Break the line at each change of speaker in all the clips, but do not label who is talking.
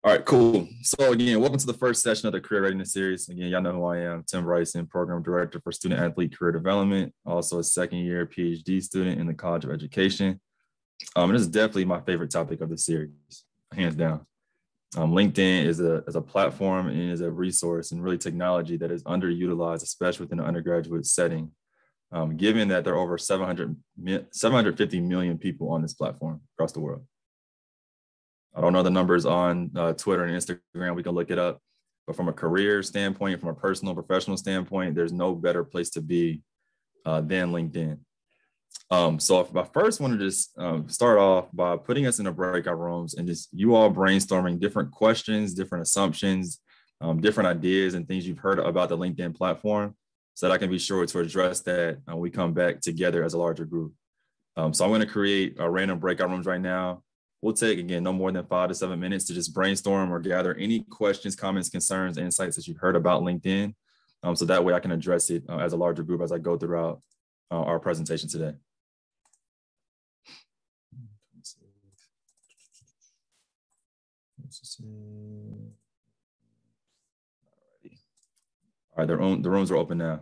All right, cool. So again, welcome to the first session of the Career Readiness Series. Again, y'all know who I am, Tim Bryson, Program Director for Student Athlete Career Development, also a second-year PhD student in the College of Education. This is definitely my favorite topic of the series, hands down. LinkedIn is a platform and is a resource and really technology that is underutilized, especially within an undergraduate setting, given that there are over 750 million people on this platform across the world. I don't know the numbers on Twitter and Instagram. We can look it up. But from a career standpoint, from a personal, professional standpoint, there's no better place to be than LinkedIn. So if I first want to just start off by putting us in a breakout rooms and just you all brainstorming different questions, different assumptions, different ideas and things you've heard about the LinkedIn platform so that I can be sure to address that when we come back together as a larger group. So I'm going to create random breakout rooms right now. We'll take, again, no more than 5 to 7 minutes to just brainstorm or gather any questions, comments, concerns, insights that you've heard about LinkedIn. So that way I can address it as a larger group as I go throughout our presentation today. All right, the rooms are open now.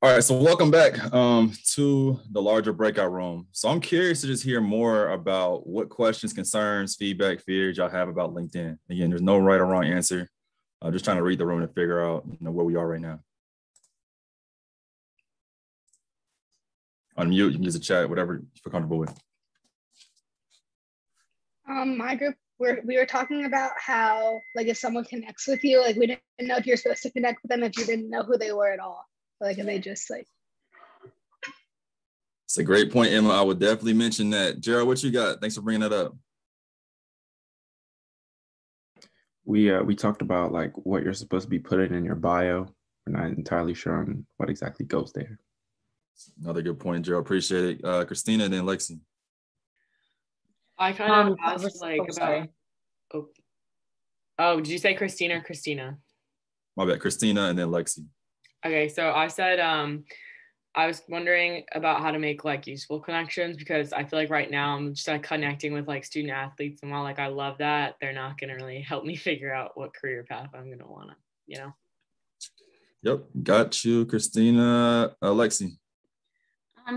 All right, so welcome back to the larger breakout room. So I'm curious to just hear more about what questions, concerns, feedback, fears y'all have about LinkedIn. Again, there's no right or wrong answer. I'm just trying to read the room and figure out where we are right now. Unmute, you can use a chat, whatever you feel comfortable with.
My group, we were talking about how, like, if someone connects with you, like, we didn't know if you're supposed to connect with them if you didn't know who they were at all. Like, and they just like.
It's a great point, Emma. I would definitely mention that. Gerald, what you got? Thanks for bringing that up.
We talked about like what you're supposed to be putting in your bio. We're not entirely sure on what exactly goes there.
Another good point, Gerald. Appreciate it. Christina and then Lexi.
I kind of asked like about. Oh, did you say Christina or Christina?
My bad, Christina and then Lexi.
Okay, so I said I was wondering about how to make like useful connections because I feel like right now I'm just like connecting with like student athletes, and while like I love that, they're not gonna really help me figure out what career path I'm gonna wanna,
Yep, got you, Christina. Lexi.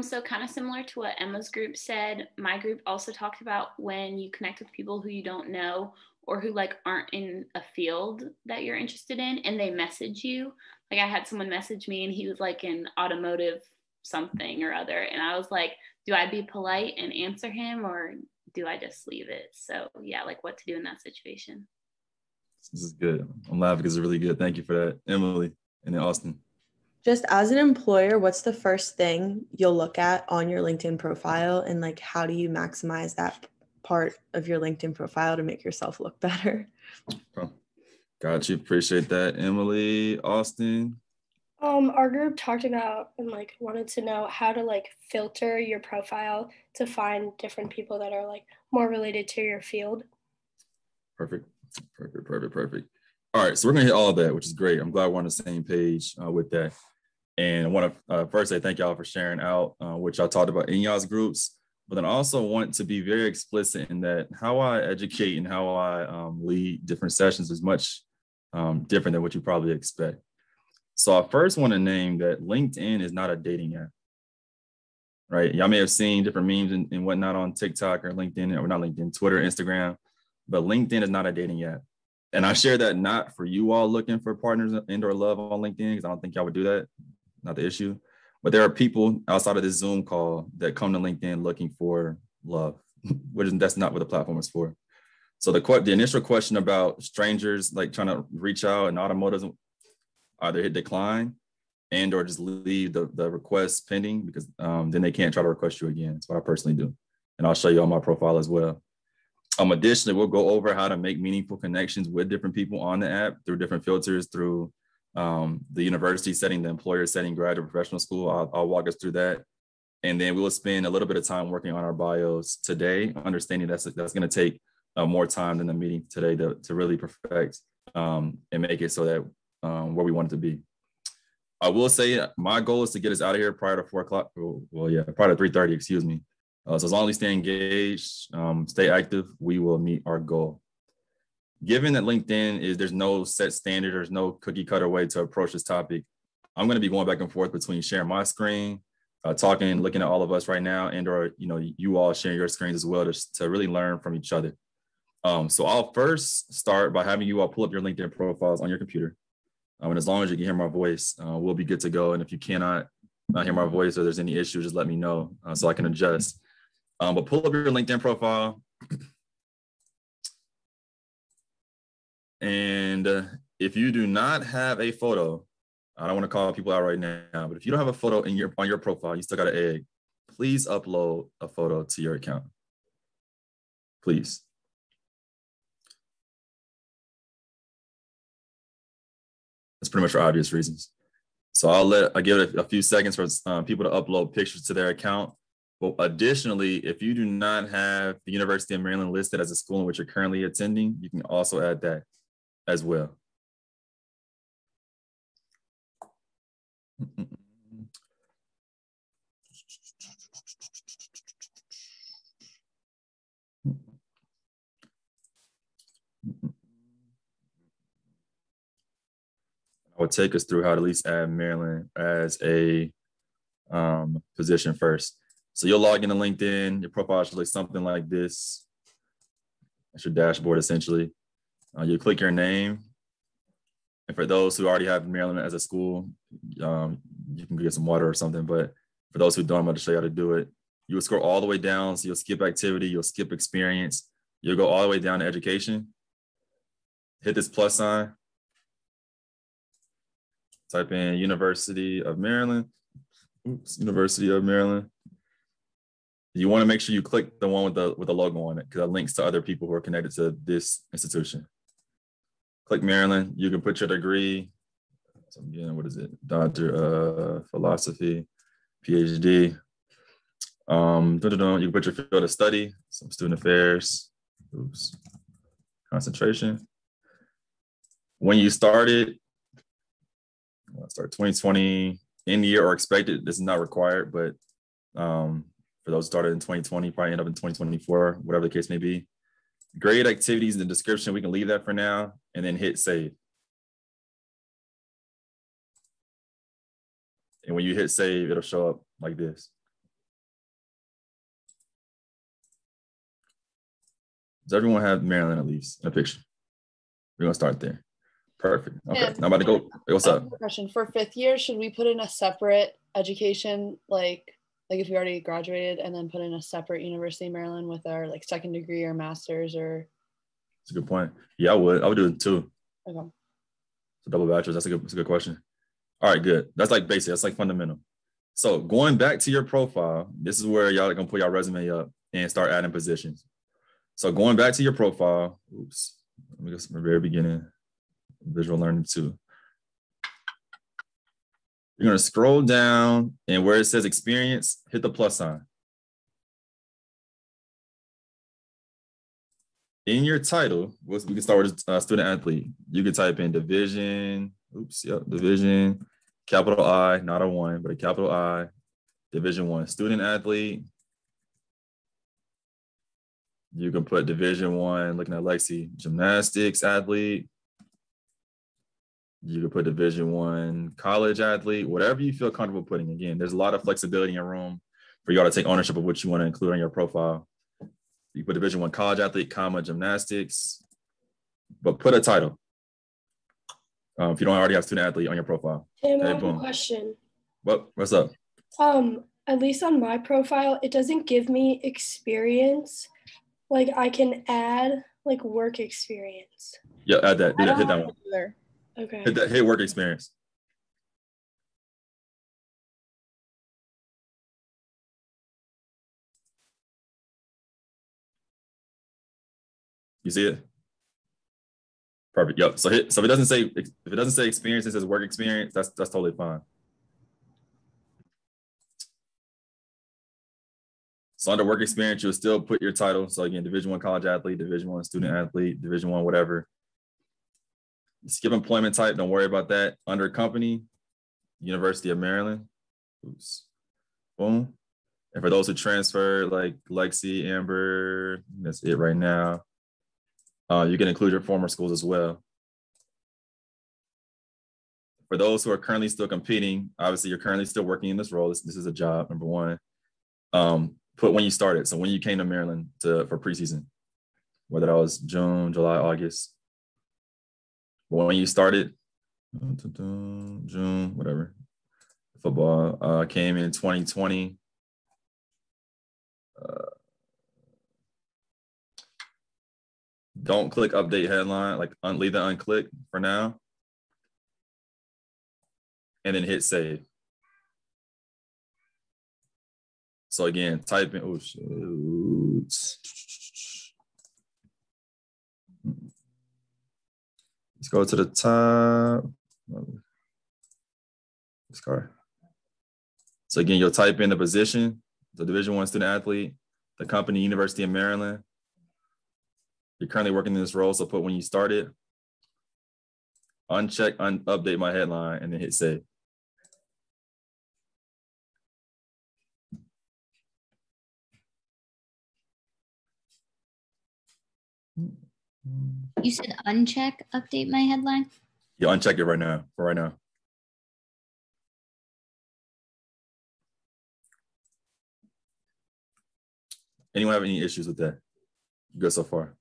So kind of similar to what Emma's group said, my group also talked about when you connect with people who you don't know or who like aren't in a field that you're interested in and they message you. Like I had someone message me and he was like in automotive something or other. And I was like, do I be polite and answer him or do I just leave it? So yeah, like what to do in that situation.
This is good. I'm laughing because it's really good. Thank you for that. Emily and then Austin.
Just as an employer, what's the first thing you'll look at on your LinkedIn profile and like how do you maximize that part of your LinkedIn profile to make yourself look better?
Oh, got you. Appreciate that. Emily, Austin.
Our group talked about and like wanted to know how to like filter your profile to find different people that are like more related to your field.
Perfect. All right, so we're gonna hit all of that, which is great. I'm glad we're on the same page with that. And I want to first say thank y'all for sharing out, which y'all talked about in y'all's groups, but then I also want to be very explicit in that how I educate and how I lead different sessions is much different than what you probably expect. So I first want to name that LinkedIn is not a dating app, right? Y'all may have seen different memes and whatnot on TikTok or LinkedIn, or not LinkedIn, Twitter, Instagram, but LinkedIn is not a dating app. And I share that not for you all looking for partners and or love on LinkedIn, because I don't think y'all would do that, not the issue. But there are people outside of this Zoom call that come to LinkedIn looking for love, that's not what the platform is for. So the initial question about strangers like trying to reach out and automotives, either hit decline and or just leave the request pending because then they can't try to request you again. That's what I personally do. And I'll show you on my profile as well. Additionally, we'll go over how to make meaningful connections with different people on the app through different filters, through the university setting, the employer setting, graduate professional school. I'll walk us through that. And then we will spend a little bit of time working on our bios today, understanding that's going to take more time than the meeting today to really perfect and make it so that where we want it to be. I will say my goal is to get us out of here prior to 4 o'clock. Well, yeah, prior to 3:30, excuse me. So as long as we stay engaged, stay active, we will meet our goal. Given that LinkedIn there's no set standard, there's no cookie cutter way to approach this topic, I'm going to be going back and forth between sharing my screen, talking, looking at all of us right now, and/or you all sharing your screens as well to really learn from each other. So I'll first start by having you all pull up your LinkedIn profiles on your computer. And as long as you can hear my voice, we'll be good to go. And if you cannot hear my voice or there's any issues, just let me know so I can adjust. But pull up your LinkedIn profile. And if you do not have a photo, I don't want to call people out right now, but if you don't have a photo on your profile, you still got an egg, please upload a photo to your account. Please. That's pretty much for obvious reasons. So I'll give it a few seconds for people to upload pictures to their account. But additionally, if you do not have the University of Maryland listed as a school in which you're currently attending, you can also add that as well. I would take us through how to at least add Maryland as a position first. So you'll log into LinkedIn. Your profile should look something like this. That's your dashboard, essentially. You click your name. And for those who already have Maryland as a school, you can get some water or something. But for those who don't, I'm going to show you how to do it. You will scroll all the way down. So you'll skip activity. You'll skip experience. You'll go all the way down to education. Hit this plus sign. Type in University of Maryland. Oops, University of Maryland. You want to make sure you click the one with the logo on it because it links to other people who are connected to this institution. Click Maryland. You can put your degree. So again, what is it? Doctor of Philosophy, PhD. You can put your field of study, some student affairs. Oops. Concentration. When you started, start 2020 in year or expected. This is not required, but for those started in 2020, probably end up in 2024, whatever the case may be. Grade activities in the description, we can leave that for now and then hit save. And when you hit save, it'll show up like this. Does everyone have Maryland at least in a picture? We're gonna start there. Perfect. Okay, now I'm about to go. Hey, what's up?
Question for 5th year, should we put in a separate education, like if we already graduated, and then put in a separate University of Maryland with our like 2nd degree or master's or? That's
a good point. Yeah, I would do it too.
Okay.
So double bachelor's. That's a good question. All right, good. That's like basic. That's like fundamental. So going back to your profile, this is where y'all are gonna put your resume up and start adding positions. So going back to your profile. Oops. Let me go from the very beginning. Visual learning 2. You're going to scroll down and where it says experience, hit the plus sign. In your title, we can start with student athlete. You can type in division, division, capital I, not a 1, but a capital I, division 1, student athlete. You can put division 1, looking at Lexi, gymnastics athlete. You could put division 1 college athlete, whatever you feel comfortable putting. Again, there's a lot of flexibility and room for y'all to take ownership of what you want to include on your profile. You put division 1 college athlete, gymnastics, but put a title. If you don't already have student athlete on your profile.
Tim, I have a question.
What's up?
At least on my profile, it doesn't give me experience. Like I can add like work experience.
Yeah, add that. Do that. Hit that one.
Either. Okay.
Hit work experience. You see it? Perfect. Yep. So if it doesn't say experience, it says work experience. That's totally fine. So under work experience, you'll still put your title. So again, Division I college athlete, Division I student athlete, Division I whatever. Skip employment type, don't worry about that. Under company, University of Maryland. Oops. Boom. And for those who transfer, like Lexi, Amber, that's it right now. You can include your former schools as well. For those who are currently still competing, obviously you're currently still working in this role. This is a job, number one. Put when you started. So when you came to Maryland for preseason, whether that was June, July, August. But when you started, June, whatever. Football came in 2020. Don't click update headline, like leave the unclick for now. And then hit save. So again, type in, oh shoot. Let's go to the top. This card. So again, you'll type in the position, the Division I student athlete, the company, University of Maryland. You're currently working in this role, so put when you started. Uncheck, update my headline, and then hit save.
You said uncheck, update my headline?
Yeah, uncheck it right now, for right now. Anyone have any issues with that? Good so far.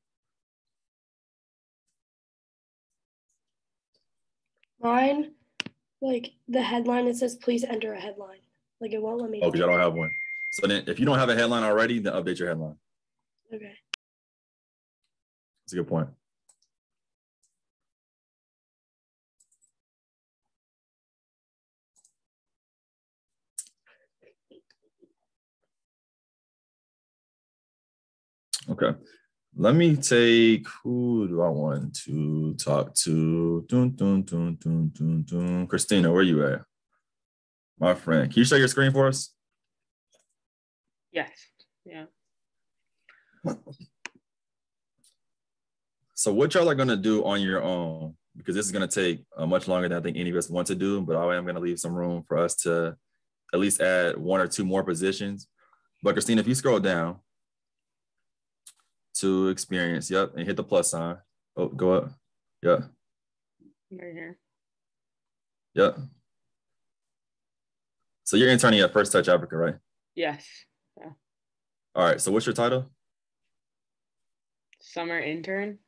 Mine, like the headline, it says please enter a headline. Like it won't let me.
Oh, because I don't have one. So then if you don't have a headline already, then update your headline.
Okay.
That's a good point. Okay. Let me take, who do I want to talk to? Christina, where you at? My friend. Can you share your screen for us?
Yes. Yeah.
So what y'all are going to do on your own, because this is going to take much longer than I think any of us want to do, but I am going to leave some room for us to at least add one or two more positions. But Christina, if you scroll down to experience, yep, and hit the plus sign. Oh, go up. Yeah.
Right here.
Yep. So you're interning at First Touch Africa, right?
Yes. Yeah.
All right. So what's your title?
Summer intern.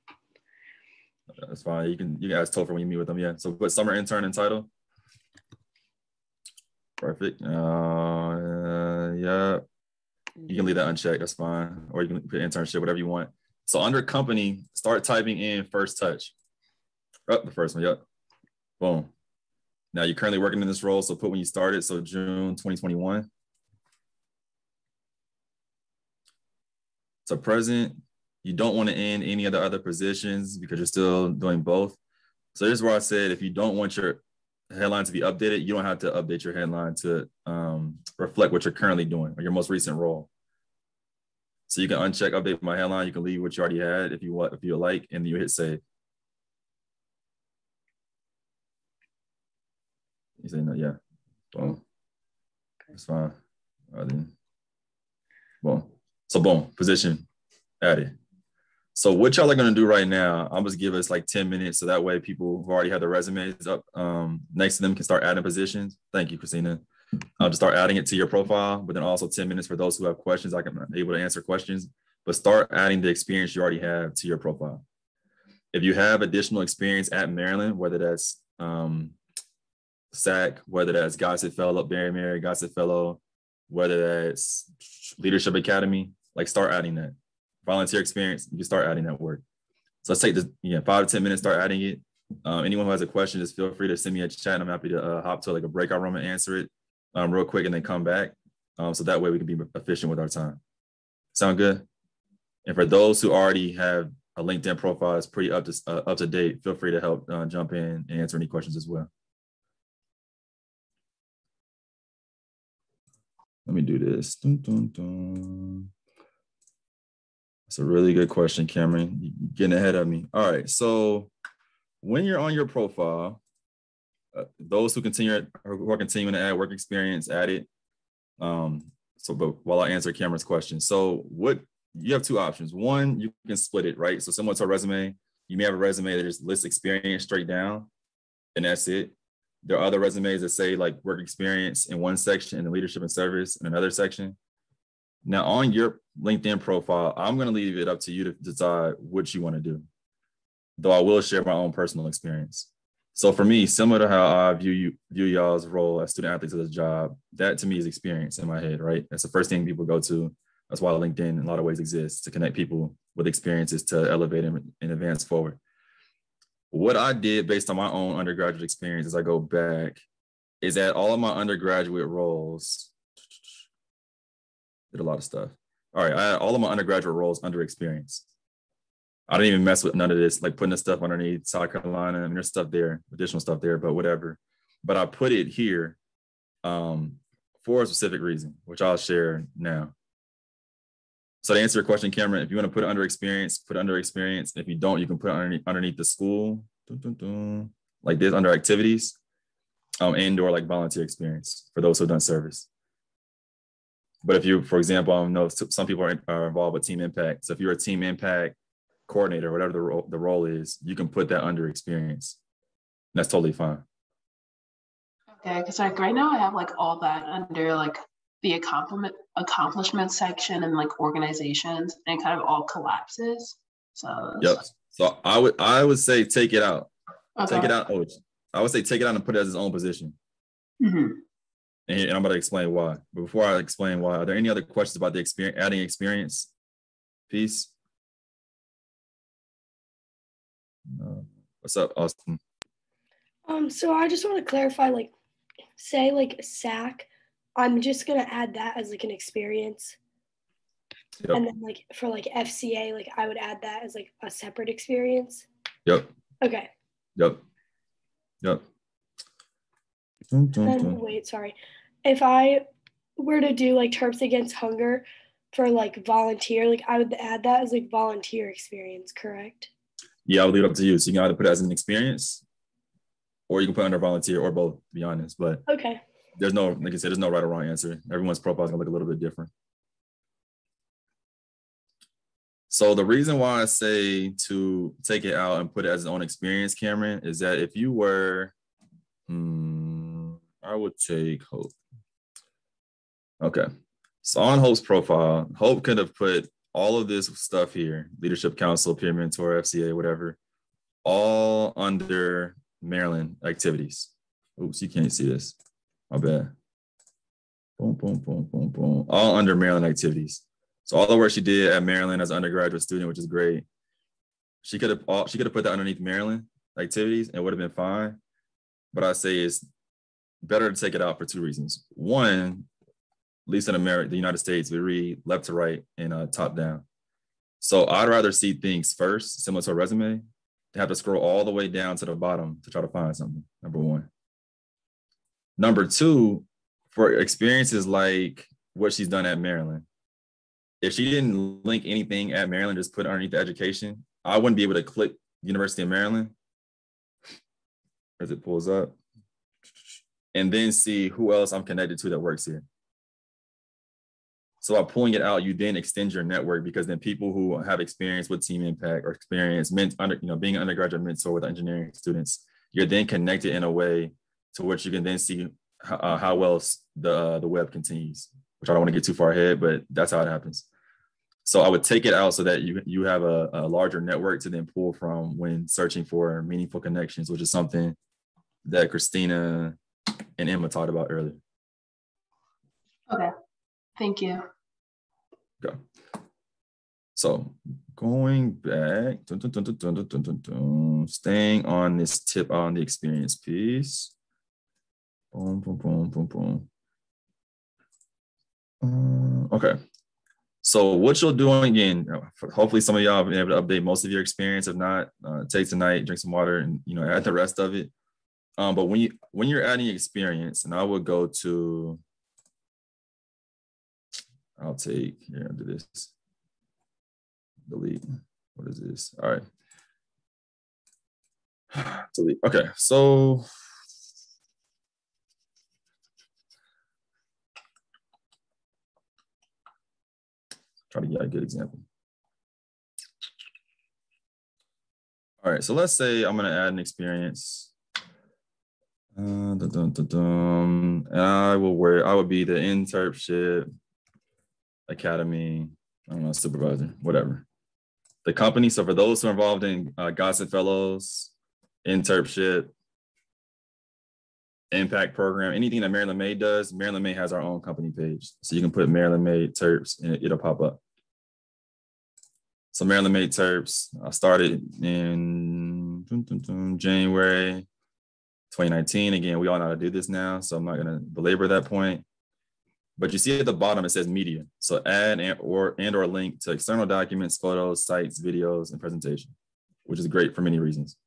That's fine. You can ask Topher when you meet with them. Yeah. So put summer intern in title. Perfect. Yeah. You can leave that unchecked. That's fine. Or you can put internship, whatever you want. So under company, start typing in First Touch. Oh, the first one. Yep. Boom. Now you're currently working in this role. So put when you started. So June 2021. So present. You don't want to end any of the other positions because you're still doing both. So here's where I said, if you don't want your headline to be updated, you don't have to update your headline to reflect what you're currently doing or your most recent role. So you can uncheck update my headline. You can leave what you already had if you like, and then you hit save. You say no, yeah. Boom. That's fine. All right, then. Boom. So boom, position added. So what y'all are going to do right now, I'm just give us like 10 minutes so that way people who already have their resumes up next to them can start adding positions. Thank you, Christina. I'll just start adding it to your profile, but then also 10 minutes for those who have questions. I can be able to answer questions, but start adding the experience you already have to your profile. If you have additional experience at Maryland, whether that's SAC, whether that's Gossett Fellow, Barry Mary, Gossett Fellow, whether that's Leadership Academy, like start adding that. Volunteer experience, you can start adding that work. So let's take this, 5 to 10 minutes, start adding it. Anyone who has a question, just feel free to send me a chat. I'm happy to hop to like a breakout room and answer it real quick and then come back. So that way we can be efficient with our time. Sound good? And for those who already have a LinkedIn profile, it's pretty up to date. Feel free to help jump in and answer any questions as well. Let me do this. Dun, dun, dun. That's a really good question, Cameron. You're getting ahead of me. All right. So when you're on your profile, those who are continuing to add work experience, add it. But while I answer Cameron's question, so what you have two options. One, you can split it, right? So similar to a resume, you may have a resume that just lists experience straight down, and that's it. There are other resumes that say like work experience in one section and the leadership and service in another section. Now on your LinkedIn profile, I'm going to leave it up to you to decide what you want to do, though I will share my own personal experience. So for me, similar to how I view y'all's role as student athletes of this job, that to me is experience in my head, right? That's the first thing people go to. That's why LinkedIn in a lot of ways exists, to connect people with experiences to elevate them and advance forward. What I did based on my own undergraduate experience as I go back is that all of my undergraduate roles, did a lot of stuff. All right, I had all of my undergraduate roles under experience. I didn't even mess with none of this, like putting the stuff underneath South Carolina. I mean, there's stuff there, additional stuff there, but whatever. But I put it here for a specific reason, which I'll share now. So to answer your question, Cameron, if you want to put it under experience, put it under experience. If you don't, you can put it underneath the school, like this, under activities, and or like volunteer experience for those who have done service. But if you, for example, I know some people are involved with team impact. So if you're a team impact coordinator, whatever the role is, you can put that under experience. That's totally fine.
Okay, because like right now I have like all that under like the accomplishment section and like organizations, and it kind of all collapses. So
yep. So I would say take it out.
Okay.
Take it out. Oh, I would say take it out and put it as its own position.
Mm-hmm.
And I'm about to explain why. But before I explain why, are there any other questions about the adding experience piece? What's up, Austin?
So I just want to clarify, like, say like SAC, I'm just gonna add that as like an experience. Yep. And then like for like FCA, like I would add that as like a separate experience.
Yep.
Okay.
Yep.
Wait, sorry. If I were to do like terms against hunger for like volunteer, like I would add that as like volunteer experience, correct?
Yeah, I'll leave it up to you. So you can either put it as an experience or you can put it under volunteer or both, to be honest. But
okay.
There's no, like I said, there's no right or wrong answer. Everyone's profile is gonna look a little bit different. So the reason why I say to take it out and put it as its own experience, Cameron, is that if you were, I would take Hope. Okay. So on Hope's profile, Hope could have put all of this stuff here, leadership council, peer mentor, FCA, whatever, all under Maryland activities. Oops, you can't see this. My bad. Boom, boom, boom, boom, boom. All under Maryland activities. So all the work she did at Maryland as an undergraduate student, which is great. She could have put that underneath Maryland activities and it would have been fine. But I say it's better to take it out for two reasons. One, at least in America, the United States, we read left to right and top down. So I'd rather see things first, similar to a resume, to have to scroll all the way down to the bottom to try to find something, number one. Number two, for experiences like what she's done at Maryland, if she didn't link anything at Maryland, just put it underneath the education, I wouldn't be able to click University of Maryland as it pulls up and then see who else I'm connected to that works here. So by pulling it out, you then extend your network because then people who have experience with team impact or experience being an undergraduate mentor with engineering students, you're then connected in a way to which you can then see how well the web continues, which I don't want to get too far ahead, but that's how it happens. So I would take it out so that you have a larger network to then pull from when searching for meaningful connections, which is something that Christina and Emma talked about earlier.
Okay, thank you.
Go. So going back, staying on this tip on the experience piece. Boom, boom, boom, boom, boom. Okay. So what you'll do again, hopefully some of y'all have been able to update most of your experience. If not, take tonight, drink some water, and add the rest of it. But when you're adding experience, and I would go to I'll take, here, I'll do this. Delete. What is this? All right. Delete. Okay, so try to get a good example. All right, so let's say I'm gonna add an experience. And I would be the internship academy, I don't know, supervisor, whatever. The company, so for those who are involved in Gossip Fellows, internship, impact program, anything that Maryland May does, Maryland May has our own company page. So you can put Maryland May Terps and it'll pop up. So Maryland May Terps, I started in January 2019. Again, we all know how to do this now, so I'm not gonna belabor that point. But you see at the bottom, it says media. So add and or link to external documents, photos, sites, videos, and presentation, which is great for many reasons.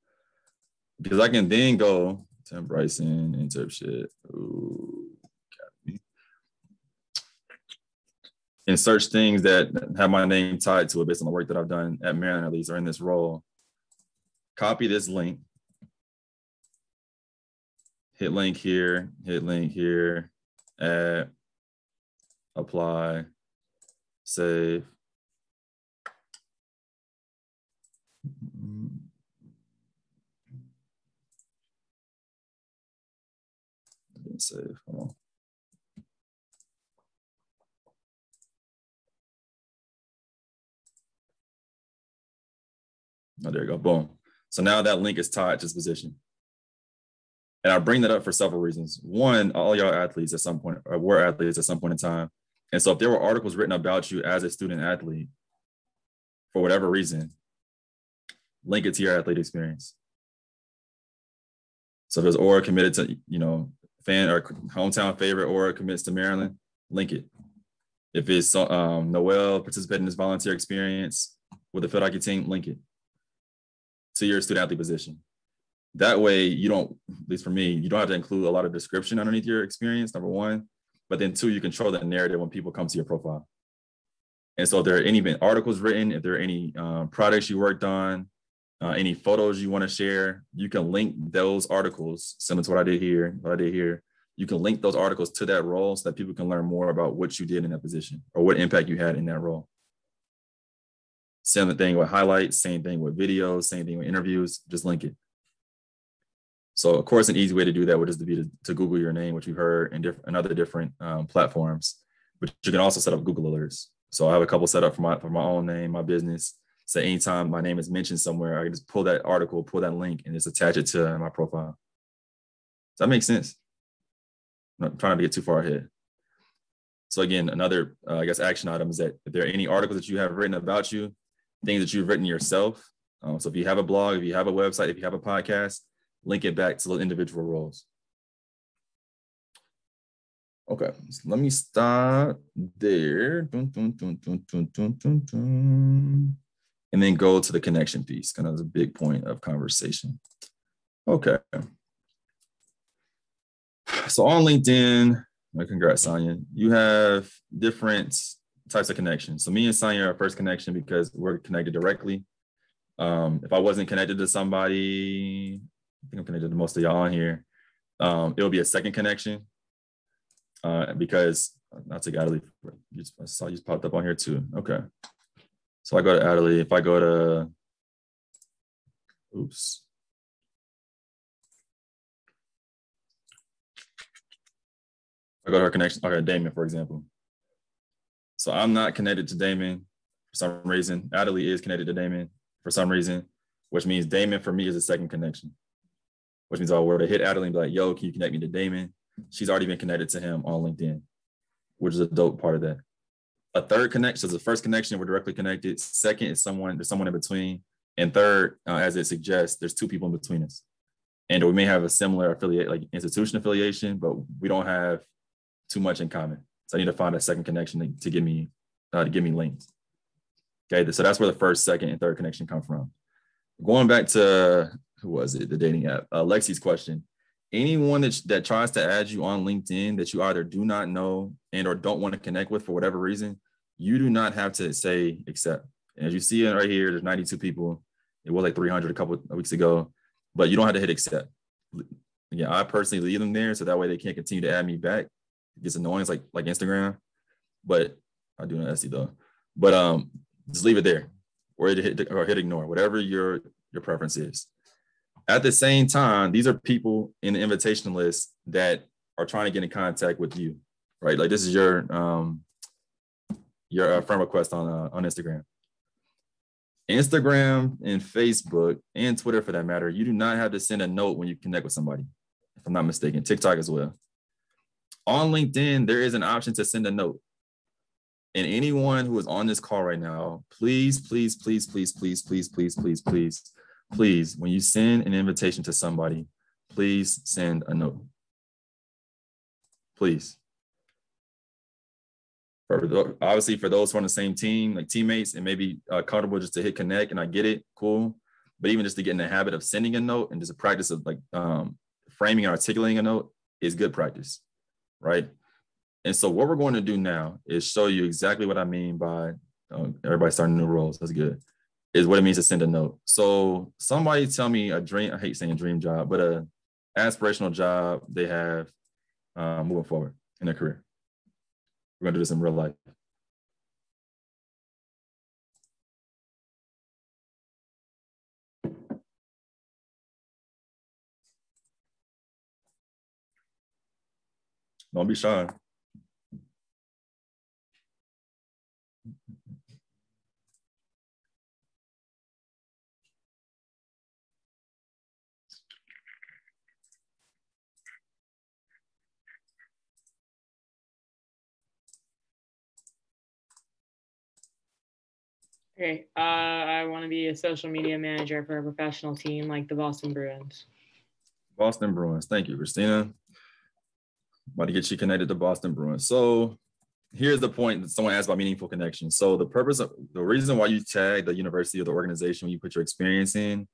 Because I can then go Tim Bryson, internship, and search things that have my name tied to it based on the work that I've done at Maryland, at least, or in this role. Copy this link. Hit link here, add, apply, save. Didn't save, hold on. Oh, there you go, boom. So now that link is tied to this position. And I bring that up for several reasons. One, all y'all athletes at some point, or were athletes at some point in time. And so if there were articles written about you as a student athlete, for whatever reason, link it to your athlete experience. So if there's Aura committed to, fan or hometown favorite Aura commits to Maryland, link it. If it's Noel participated in this volunteer experience with the field hockey team, link it to your student athlete position. That way you don't, at least for me, you don't have to include a lot of description underneath your experience, number one, but then two, you control the narrative when people come to your profile. And so if there are any articles written, if there are any projects you worked on, any photos you want to share, you can link those articles, similar to what I did here, you can link those articles to that role so that people can learn more about what you did in that position or what impact you had in that role. Same thing with highlights, same thing with videos, same thing with interviews, just link it. So of course, an easy way to do that would just be to Google your name, which you heard in other different platforms, but you can also set up Google alerts. So I have a couple set up for my own name, my business. So anytime my name is mentioned somewhere, I can just pull that article, pull that link, and just attach it to my profile. Does that make sense? I'm not trying not to get too far ahead. So again, another, action item is that if there are any articles that you have written about you, things that you've written yourself. So if you have a blog, if you have a website, if you have a podcast, link it back to those individual roles. Okay, so let me stop there. And then go to the connection piece, kind of the big point of conversation. Okay. So on LinkedIn, congrats, Sonia, you have different types of connections. So me and Sonia are our first connection because we're connected directly. If I wasn't connected to somebody, I think I'm connected to most of y'all on here, it'll be a second connection because not to Adley, I saw you just popped up on here too. Okay. So I go to Adley. If I go to, I go to her connection, okay, Damon, for example. So I'm not connected to Damon for some reason. Adley is connected to Damon for some reason, which means Damon for me is a second connection, which means I were to hit Adley and be like, yo, can you connect me to Damon? She's already been connected to him on LinkedIn, which is a dope part of that. A third connection is the first connection, we're directly connected. Second is there's someone in between. And third, as it suggests, there's two people in between us. And we may have a similar affiliate, like institution affiliation, but we don't have too much in common. So I need to find a second connection to give me links. Okay, so that's where the first, second, and third connection come from. Going back to, who was it, the dating app, Lexi's question. Anyone that tries to add you on LinkedIn that you either do not know and or don't want to connect with for whatever reason, you do not have to say accept. And as you see it right here, there's 92 people. It was like 300 a couple of weeks ago, but you don't have to hit accept. Again, I personally leave them there so that way they can't continue to add me back. It gets annoying, it's like Instagram, but I do know Etsy though. But just leave it there, or hit ignore, whatever your preference is. At the same time, these are people in the invitation list that are trying to get in contact with you, right? Like this is your friend request on Instagram. Instagram and Facebook and Twitter, for that matter, you do not have to send a note when you connect with somebody, if I'm not mistaken. TikTok as well. On LinkedIn, there is an option to send a note. And anyone who is on this call right now, please, when you send an invitation to somebody, please send a note. Please. Obviously, for those who are on the same team, like teammates, it may be comfortable just to hit connect, and I get it, cool. But even just to get in the habit of sending a note and just a practice of like framing and articulating a note is good practice, right? And so what we're going to do now is show you exactly what I mean by everybody starting new roles. That's good. Is what it means to send a note. So somebody tell me a dream, I hate saying dream job, but a aspirational job they have moving forward in their career. We're gonna do this in real life. Don't be shy.
Okay, I want to be a social media manager for a professional team like the Boston Bruins.
Boston Bruins. Thank you, Christina. About to get you connected to Boston Bruins. So here's the point that someone asked about meaningful connections. So the reason why you tag the university or the organization when you put your experience in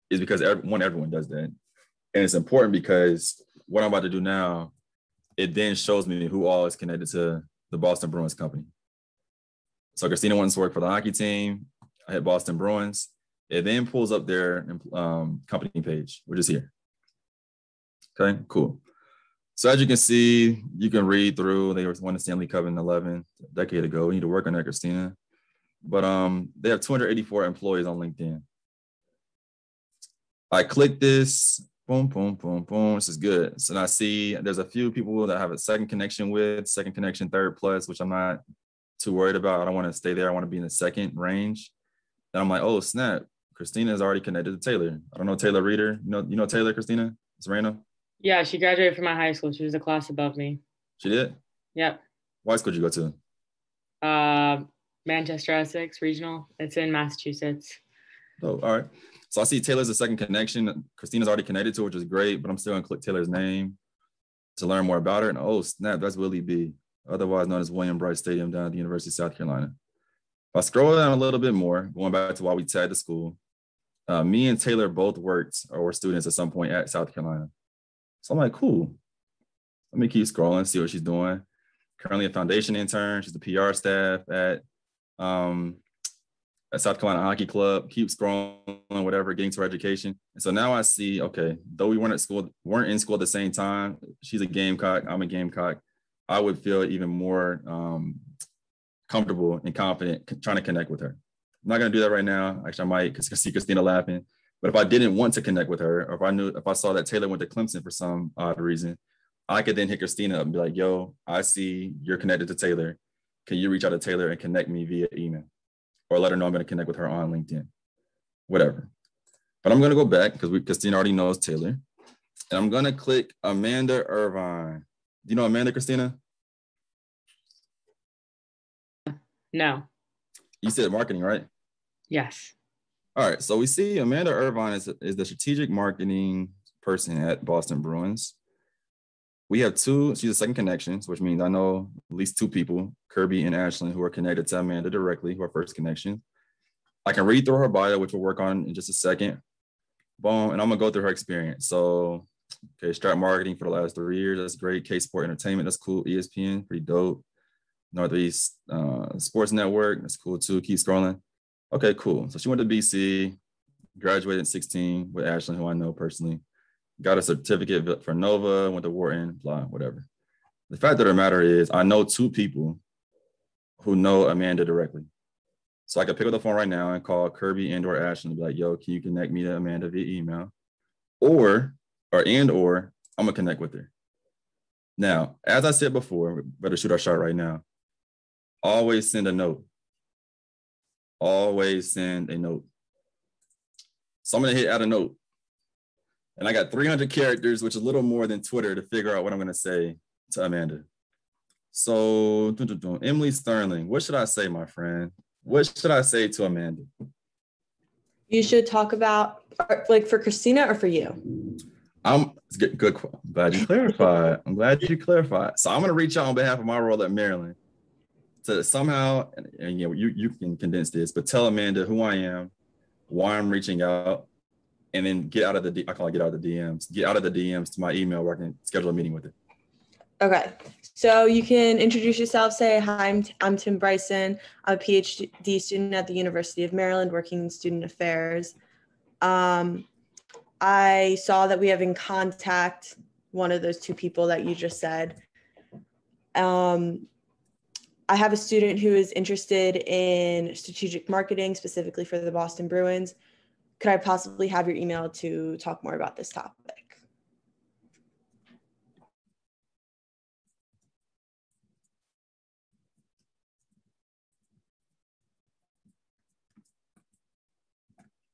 is because everyone does that. And it's important because what I'm about to do now, it then shows me who all is connected to the Boston Bruins company. So Christina wants to work for the hockey team. I hit Boston Bruins. It then pulls up their company page, which is here. Okay, cool. So as you can see, you can read through. They won the Stanley Cup in 11, a decade ago. We need to work on that, Christina. But they have 284 employees on LinkedIn. I click this, boom, boom, boom, boom. This is good. So now I see there's a few people that I have a second connection with, second connection, third plus, which I'm not too worried about. I don't want to stay there. I want to be in the second range. Then I'm like, oh, snap. Christina is already connected to Taylor. I don't know Taylor Reader. You know Taylor, Christina? Serena?
Yeah, she graduated from my high school. She was a class above me.
She did?
Yep.
What school did you go to?
Manchester Essex Regional. It's in Massachusetts.
Oh, all right. So I see Taylor's a second connection. Christina's already connected to, which is great, but I'm still going to click Taylor's name to learn more about her. And oh, snap, that's Willie B, otherwise known as William Bright Stadium down at the University of South Carolina. If I scroll down a little bit more, going back to why we tagged the school, me and Taylor both worked or were students at some point at South Carolina. So I'm like, cool. Let me keep scrolling, see what she's doing. Currently a foundation intern. She's the PR staff at South Carolina Hockey Club. Keep scrolling, whatever, getting to her education. And so now I see, okay, though we weren't in school at the same time, she's a Gamecock, I'm a Gamecock. I would feel even more comfortable and confident trying to connect with her. I'm not going to do that right now. Actually, I might because I see Christina laughing. But if I didn't want to connect with her, or if I saw that Taylor went to Clemson for some odd reason, I could then hit Christina up and be like, yo, I see you're connected to Taylor. Can you reach out to Taylor and connect me via email? Or let her know I'm going to connect with her on LinkedIn, whatever. But I'm going to go back because Christina already knows Taylor. And I'm going to click Amanda Irvine. Do you know Amanda, Christina?
No.
You said marketing, right?
Yes.
All right. So we see Amanda Irvine is the strategic marketing person at Boston Bruins. We have she's a second connection, which means I know at least two people, Kirby and Ashlyn, who are connected to Amanda directly, who are first connection. I can read through her bio, which we'll work on in just a second. Boom. And I'm going to go through her experience. So, okay, Strat Marketing for the last 3 years. That's great. K-Sport Entertainment. That's cool. ESPN. Pretty dope. Northeast Sports Network. That's cool too. Keep scrolling. Okay, cool. So she went to BC, graduated in 16 with Ashley, who I know personally. Got a certificate for Nova, went to Wharton, blah, whatever. The fact of the matter is, I know 2 people who know Amanda directly. So I could pick up the phone right now and call Kirby and or Ashley and be like, yo, can you connect me to Amanda via email? Or I'm gonna connect with her. Now, as I said before, we better shoot our shot right now. Always send a note. Always send a note. So I'm gonna hit add a note. And I got 300 characters, which is a little more than Twitter to figure out what I'm gonna say to Amanda. So, Emily Sterling, what should I say, my friend? What should I say to Amanda?
You should talk about, like, for Christina or for you?
It's good. I'm glad you clarified. So I'm going to reach out on behalf of my role at Maryland to somehow, and you can condense this, but tell Amanda who I am, why I'm reaching out, and then get out of the DMs. Get out of the DMs to my email where I can schedule a meeting with her. Okay.
So you can introduce yourself, say, hi, I'm Tim Bryson. I'm a PhD student at the University of Maryland working in student affairs. I saw that we have in contact one of those 2 people that you just said. I have a student who is interested in strategic marketing, specifically for the Boston Bruins. Could I possibly have your email to talk more about this topic?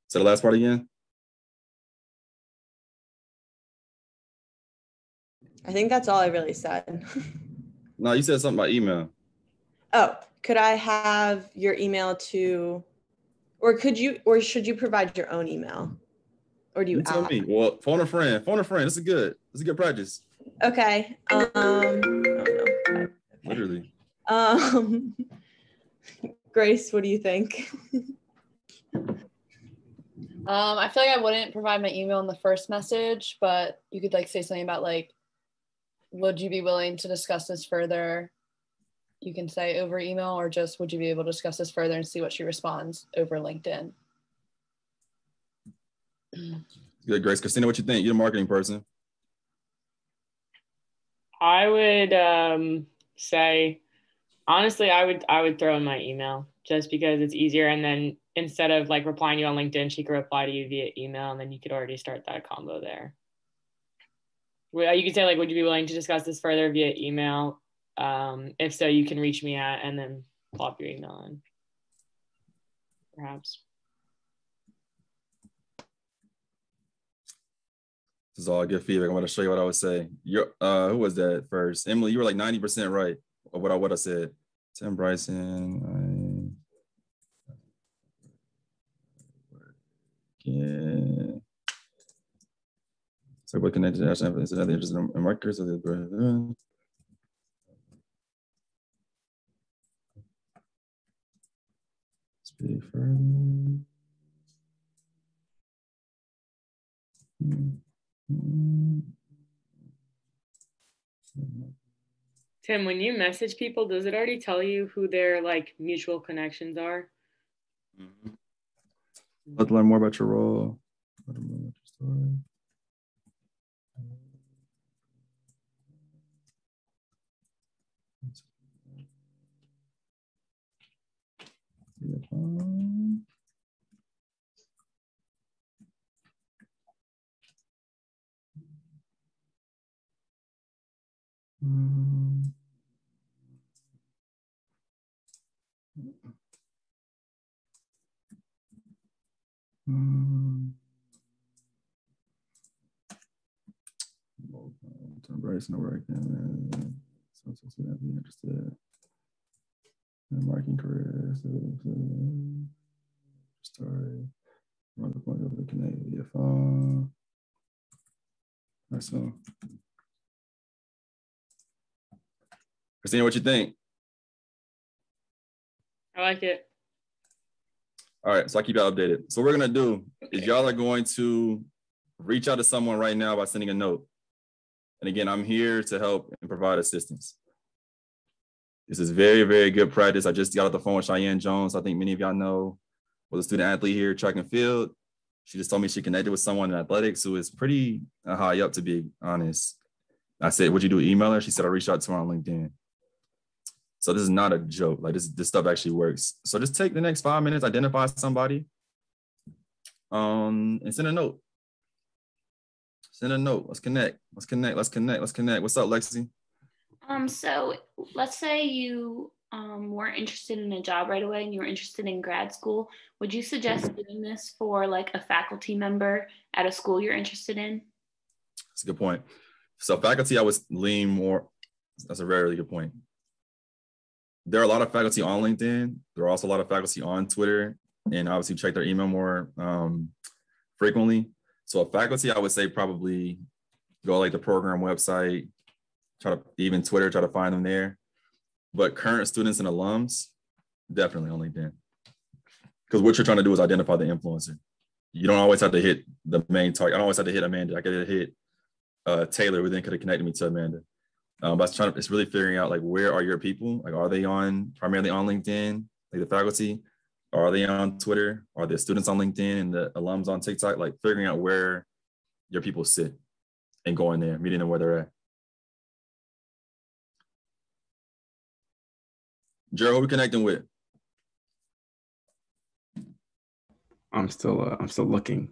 Say the last part again.
I think that's all I really said.
No, you said something about email.
Oh, could I have your email to, or should you provide your own email? Or do you
tell me? Well, phone a friend. This is good. This is a good practice.
Okay. Oh no.
Literally.
Grace, what do you think?
I feel like I wouldn't provide my email in the first message, but you could like say something about like, would you be willing to discuss this further? You can say over email, or just would you be able to discuss this further and see what she responds over LinkedIn.
Good, Grace. Christina, what you think? You're a marketing person.
I would say, honestly, I would throw in my email just because it's easier. And then instead of like replying to you on LinkedIn, she could reply to you via email, and then you could already start that combo there. You could say like, would you be willing to discuss this further via email? If so, you can reach me at, and then plop your email in, perhaps.
This is all good feedback. I'm going to show you what I would say. Who was that first? Emily, you were like 90% right of what I said. Tim Bryson. Yeah. So what connected to national evidence and other interests in marketers of the speak further.
Tim, when you message people, does it already tell you who their like mutual connections are?
Mm-hmm. Let's learn more about your role. Embrace no work and be interested in marketing career. Story. Run the point of the connect via phone. So, Christina, what you think?
I like it.
All right, so I keep y'all updated. So what we're gonna do is y'all are going to reach out to someone right now by sending a note. And again, I'm here to help and provide assistance. This is very, very good practice. I just got off the phone with Cheyenne Jones. I think many of y'all know, was a student athlete here, track and field. She just told me she connected with someone in athletics who is pretty high up, to be honest. I said, would you do email her? She said, I reached out to her on LinkedIn. So this is not a joke. Like this stuff actually works. So just take the next 5 minutes, identify somebody, and send a note. Send a note. Let's connect. Let's connect. Let's connect. Let's connect. What's up, Lexi?
So let's say you weren't interested in a job right away and you were interested in grad school. Would you suggest doing this for like a faculty member at a school you're interested in?
That's a good point. So faculty, I would lean more. That's a very, really good point. There are a lot of faculty on LinkedIn. There are also a lot of faculty on Twitter, and obviously check their email more frequently. So a faculty, I would say probably go like the program website, try to even Twitter, try to find them there. But current students and alums, definitely on LinkedIn. Because what you're trying to do is identify the influencer. You don't always have to hit the main target. I don't always have to hit Amanda. I could hit Taylor, who then could have connected me to Amanda. But it's really figuring out like, where are your people? Like, are they primarily on LinkedIn, like the faculty? Are they on Twitter? Are the students on LinkedIn and the alums on TikTok? Like figuring out where your people sit and going there, meeting them where they're at. Gerald, who we connecting with?
I'm still looking.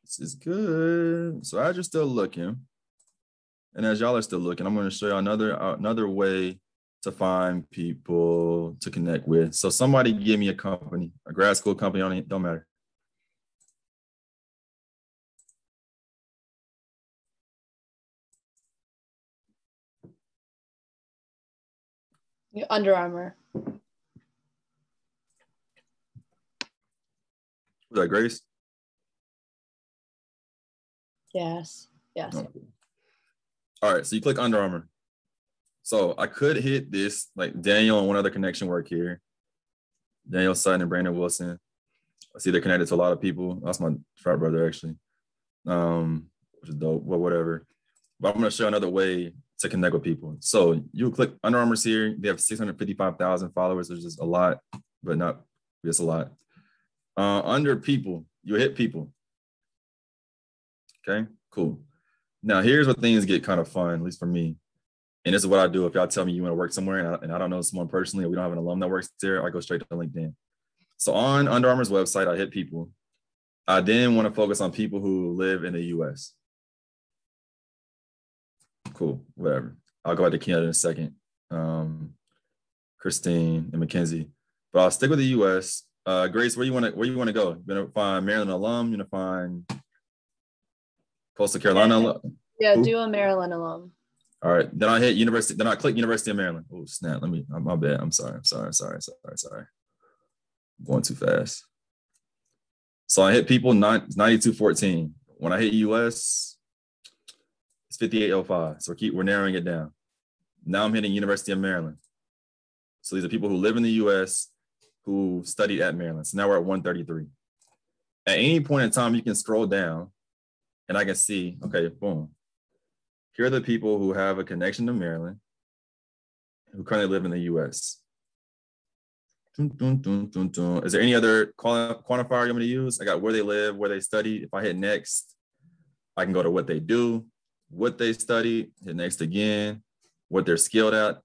This is good. So as you're still looking, and as y'all are still looking, I'm going to show you another way to find people to connect with. So somebody give me a company, a grad school company on it, don't matter.
Under Armour.
Was that Grace?
Yes.
Okay. All right, so you click Under Armour. So I could hit this, like Daniel and one other connection work here. Daniel Sutton and Brandon Wilson. I see they're connected to a lot of people. That's my frat brother, actually. Which is dope, well, whatever. But I'm going to show another way to connect with people. So you click Under Armour's here. They have 655,000 followers. There's just a lot, but not just a lot. Under people, you hit people. Okay, cool. Now here's where things get kind of fun, at least for me. And this is what I do. If y'all tell me you want to work somewhere and I don't know someone personally, or we don't have an alum that works there, I go straight to LinkedIn. So on Under Armour's website, I hit people. I then want to focus on people who live in the US. Cool, whatever. I'll go back to Canada in a second. Christine and Mackenzie. But I'll stick with the US. Grace, where you want to go? You want to find Maryland alum? You want to find Coastal Carolina?
Yeah, do a Maryland alum.
All right. Then I hit university. Then I click University of Maryland. Oh, snap. My bad. I'm sorry. I'm going too fast. So I hit people 9214. When I hit US, it's 5805. So we're narrowing it down. Now I'm hitting University of Maryland. So these are people who live in the US who studied at Maryland. So now we're at 133. At any point in time, you can scroll down and I can see, okay, boom. Here are the people who have a connection to Maryland, who currently live in the US. Is there any other quantifier you want me to use? I got where they live, where they study. If I hit next, I can go to what they do, what they study, hit next again, what they're skilled at,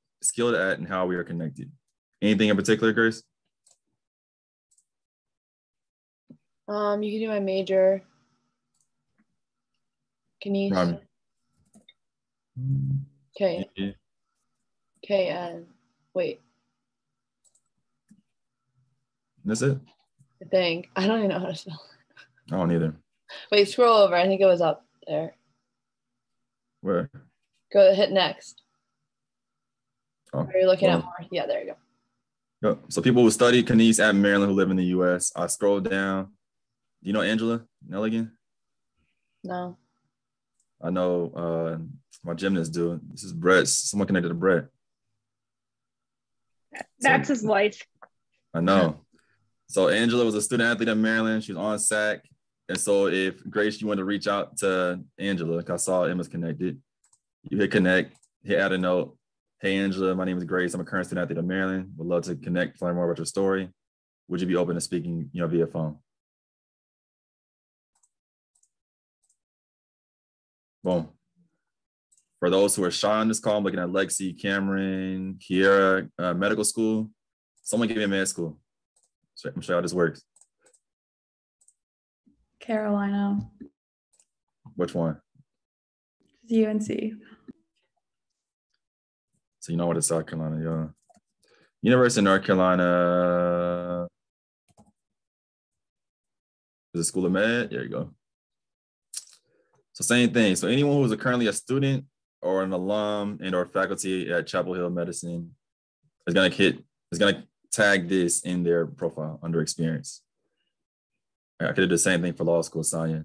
and how we are connected. Anything in particular, Grace?
You can do my major. Can you? Okay. Okay. Wait.
That's it?
I think. I don't even know how to spell it.
I don't either.
Wait, scroll over. I think it was up there.
Where?
Go hit next.
Oh,
are you looking at more? Yeah, there you go.
Yep. So people who study Canese at Maryland who live in the US. I scroll down. Do you know Angela Nelligan?
No.
I know my gymnast do. This is Brett. Someone connected to Brett.
That's his wife.
I know. So Angela was a student athlete at Maryland. She was on SAC. And so if Grace, you want to reach out to Angela, because I saw Emma's connected, you hit connect, hit add a note, Hey, Angela, my name is Grace. I'm a current student athlete of Maryland. Would love to connect, learn more about your story. Would you be open to speaking, via phone? Boom. For those who are shy on this call, I'm looking at Lexi, Cameron, Kiera, medical school. Someone give me a med school. I'm sure how this works.
Carolina.
Which one?
UNC.
So you know what is South Carolina, yeah. University of North Carolina. Is it School of Med? There you go. So same thing. So anyone who's currently a student or an alum and or faculty at Chapel Hill Medicine is gonna tag this in their profile under experience. I could do the same thing for law school, Sonia.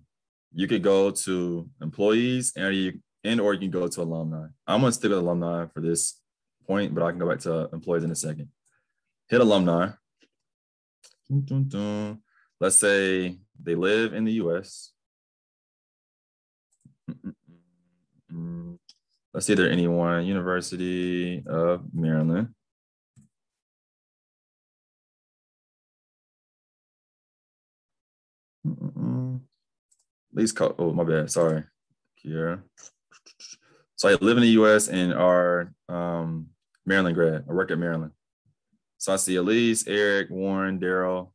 You could go to employees or you can go to alumni. I'm gonna stick with alumni for this point, but I can go back to employees in a second. Hit alumni. Let's say they live in the US. Let's see, there anyone, University of Maryland. Please call, oh, my bad, sorry. Here. So I live in the US and are Maryland grad. I work at Maryland. So I see Elise, Eric, Warren, Daryl.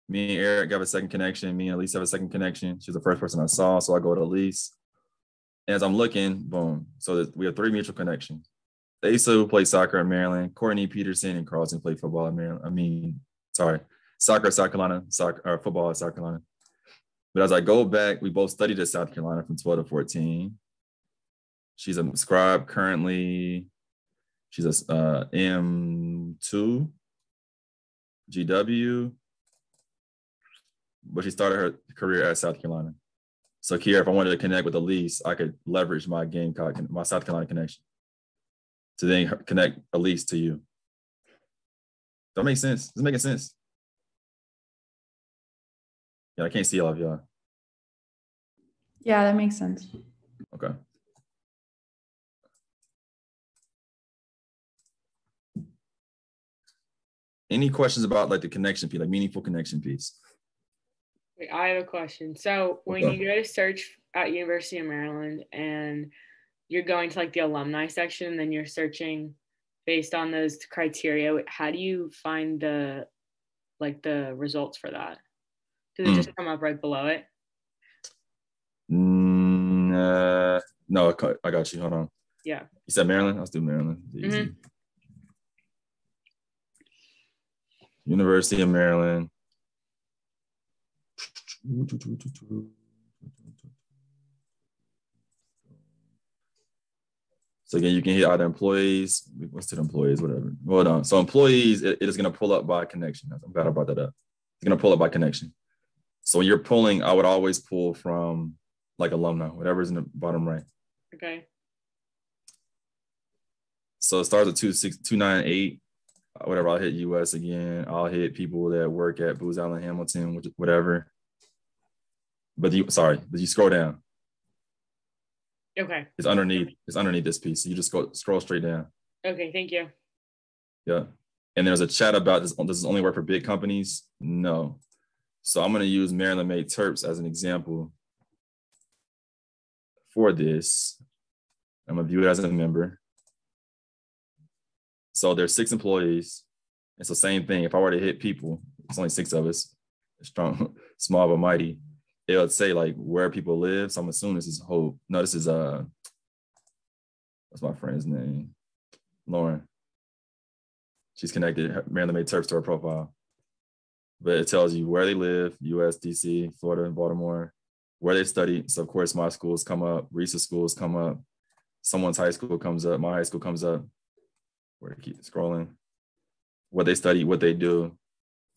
Me and Eric have a second connection. Me and Elise have a second connection. She's the first person I saw, so I go to Elise. As I'm looking, boom. So we have 3 mutual connections. Asa, who played soccer in Maryland, Courtney Peterson and Carlson played football in Maryland. Soccer at South Carolina, football at South Carolina. But as I go back, we both studied at South Carolina from 12 to 14. She's a scribe currently. She's a M2 GW, but she started her career at South Carolina. So Kiera, if I wanted to connect with Elise, I could leverage my my South Carolina connection to then connect Elise to you. That makes sense. Does it make sense? Yeah, I can't see all of y'all.
Yeah, that makes sense.
Okay. Any questions about like the connection piece, like meaningful connection piece?
Wait, I have a question. So when you go to search at University of Maryland and you're going to like the alumni section, then you're searching based on those criteria, how do you find the results for that? Does it just come up right below it?
No, I got you. Hold on.
Yeah.
You said Maryland? Let's do Maryland. Mm-hmm. University of Maryland. So again, you can hit either employees. What's it? Employees, whatever. Hold on. So employees, it is going to pull up by connection. I'm glad I brought that up. It's going to pull up by connection. So when you're pulling, I would always pull from like alumni, whatever's in the bottom right.
Okay.
So it starts at 298. Whatever, I'll hit US again. I'll hit people that work at Booz Allen Hamilton, whatever. But you scroll down.
Okay.
It's underneath this piece. So you just scroll straight down.
Okay, thank you.
Yeah. And there's a chat about this. Does this only work for big companies? No. So I'm going to use Maryland Made Terps as an example for this. I'm going to view it as a member. So there's 6 employees. It's the same thing. If I were to hit people, it's only 6 of us. Strong, small but mighty. It would say like where people live. So I'm assuming this is Hope. No, this is what's my friend's name? Lauren. She's connected Maryland Made Terps to her profile. But it tells you where they live, US, DC, Florida, Baltimore, where they study. So of course my schools come up, Reese's schools come up, someone's high school comes up, my high school comes up. Where to keep scrolling, what they study, what they do.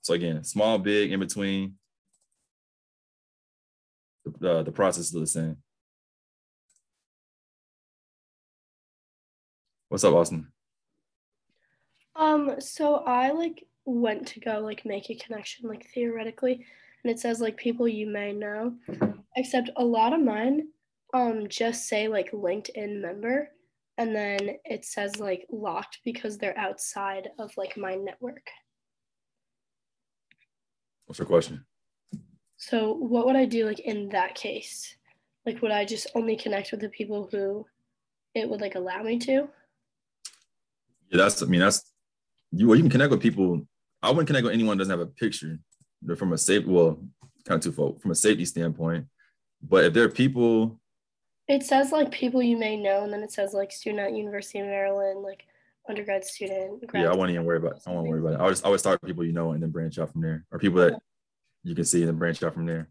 So again, small, big, in between. The process is the same. What's up, Austin?
So I went to go make a connection theoretically, and it says people you may know, except a lot of mine just say LinkedIn member, and then it says like locked because they're outside of like my network.
What's your question?
So what would I do like in that case? Like, would I just only connect with the people who it would like allow me to?
Yeah, that's you. Well, you can connect with people. I wouldn't connect with anyone that doesn't have a picture. They're from a safe, well, kind of twofold from a safety standpoint. But if there are people,
it says like people you may know, and then it says like student at University of Maryland, like undergrad student.
Yeah, I won't even worry about. I won't worry about it. I would start with people you know and then branch out from there, or people that you can see and then branch out from there.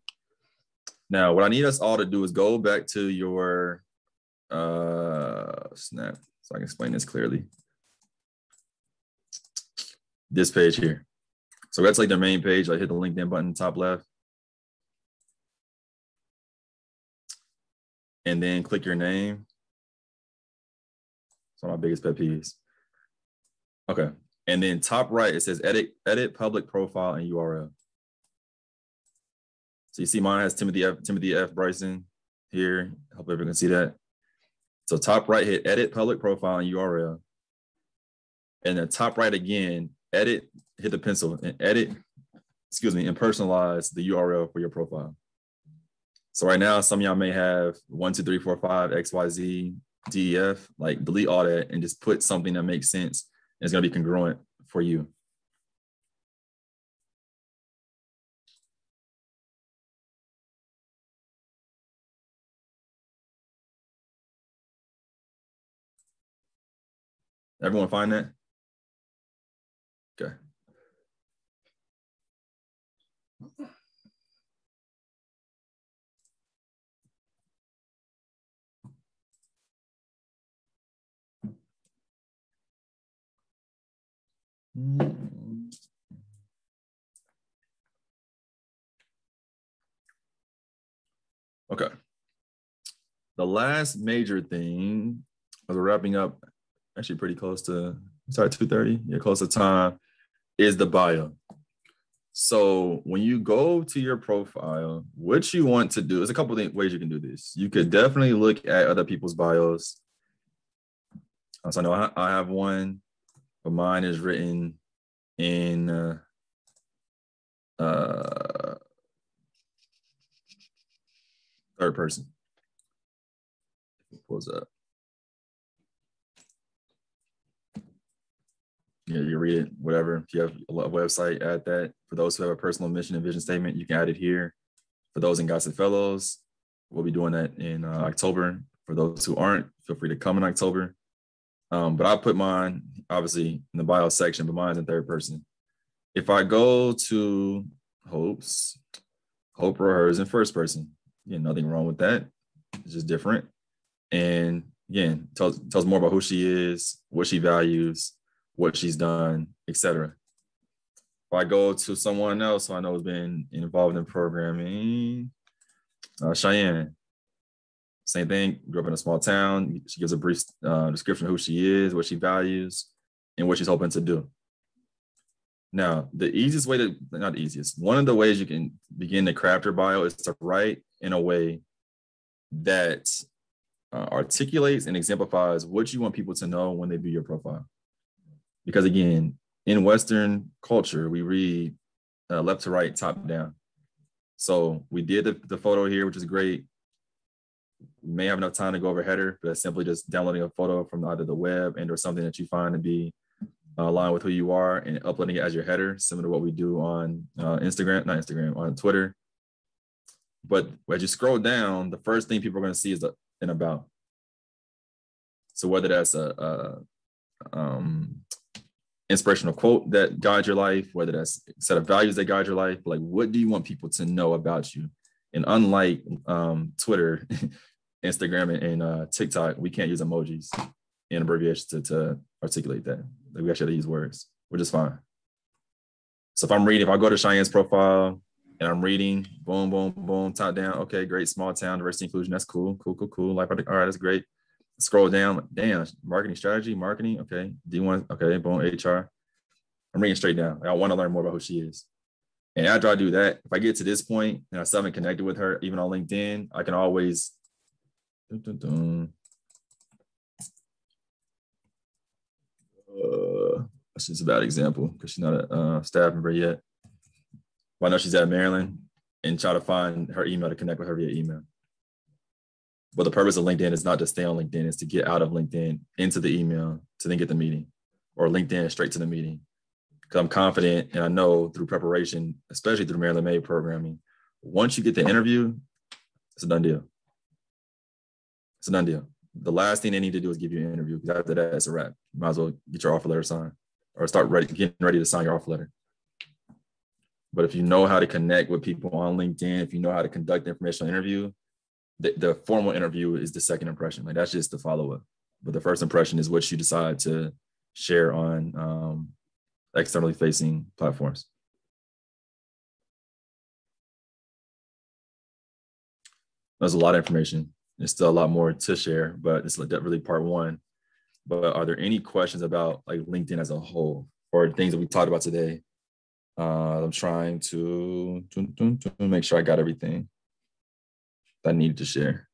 Now, what I need us all to do is go back to your snap, so I can explain this clearly. This page here. So that's like the main page. I hit the LinkedIn button top left. And then click your name. It's one of my biggest pet peeves. Okay. And then top right, it says edit public profile and URL. So you see mine has Timothy F. Bryson here. I hope everyone can see that. So top right, hit edit public profile and URL. And then top right again, edit, hit the pencil and edit, and personalize the URL for your profile. So right now, some of y'all may have 1, 2, 3, 4, 5, XYZ, DEF, like delete all that and just put something that makes sense. And it's gonna be congruent for you. Everyone find that? Okay. Okay. The last major thing, as we're wrapping up, actually pretty close to, sorry, 2:30, yeah, close to time, is the bio. So when you go to your profile, what you want to do, there's a couple of ways you can do this. You could definitely look at other people's bios. So I know I have one, but mine is written in third person. It pulls up. Yeah, you read it, whatever. If you have a website, add that. For those who have a personal mission and vision statement, you can add it here. For those in Gossip Fellows, we'll be doing that in October. For those who aren't, feel free to come in October. But I put mine, obviously, in the bio section, but mine's in third person. If I go to Hope or hers in first person, yeah, nothing wrong with that. It's just different. And again, tells more about who she is, what she values, what she's done, etc. If I go to someone else who I know has been involved in programming, Cheyenne, same thing, grew up in a small town. She gives a brief description of who she is, what she values, and what she's hoping to do. Now, the easiest way to, not the easiest, one of the ways you can begin to craft your bio is to write in a way that articulates and exemplifies what you want people to know when they view your profile. Because again, in Western culture, we read left to right, top down. So we did the photo here, which is great. We may have enough time to go over header, but that's simply just downloading a photo from either the web and or something that you find to be aligned with who you are and uploading it as your header, similar to what we do on on Twitter. But as you scroll down, the first thing people are going to see is an about. So whether that's a inspirational quote that guides your life, whether that's a set of values that guide your life, like what do you want people to know about you? And unlike Twitter, Instagram, and TikTok, we can't use emojis and abbreviations to articulate that. Like we actually have to use words, which is fine. So if I go to Cheyenne's profile and I'm reading, boom, boom, boom, top down, okay, great, small town, diversity, inclusion, that's cool. Life, all right, that's great. Scroll down, damn, marketing strategy, okay, D1, okay, boom, HR. I'm reading straight down. I want to learn more about who she is. And after I do that, if I get to this point and I still haven't connected with her, even on LinkedIn, I can always That's just a bad example because she's not a staff member yet. But I know she's at Maryland and try to find her email to connect with her via email. But the purpose of LinkedIn is not to stay on LinkedIn, it's to get out of LinkedIn into the email to then get the meeting, or LinkedIn straight to the meeting. Because I'm confident and I know through preparation, especially through Maryland Made programming, once you get the interview, it's a done deal. It's a done deal. The last thing they need to do is give you an interview, because after that, it's a wrap. You might as well get your offer letter signed or start getting ready to sign your offer letter. But if you know how to connect with people on LinkedIn, if you know how to conduct the informational interview, the formal interview is the second impression. Like, that's just the follow-up. But the first impression is what you decide to share on externally facing platforms. There's a lot of information. There's still a lot more to share, but it's really part one. But are there any questions about like LinkedIn as a whole, or things that we talked about today? I'm trying to make sure I got everything that I needed to share.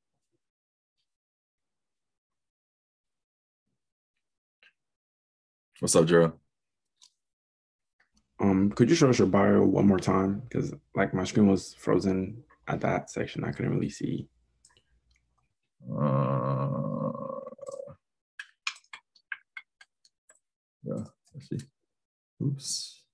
What's up, Gerald?
Could you show us your bio one more time? Because like my screen was frozen at that section. I couldn't really see.
Yeah, let's see. Oops.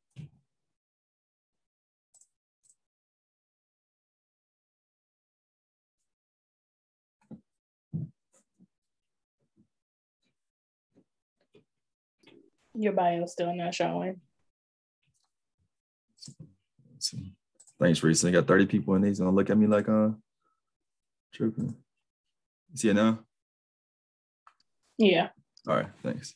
Your bio is still not showing.
Thanks, Reese. I got 30 people in these gonna look at me like tripping. You see it now?
Yeah.
All right, thanks.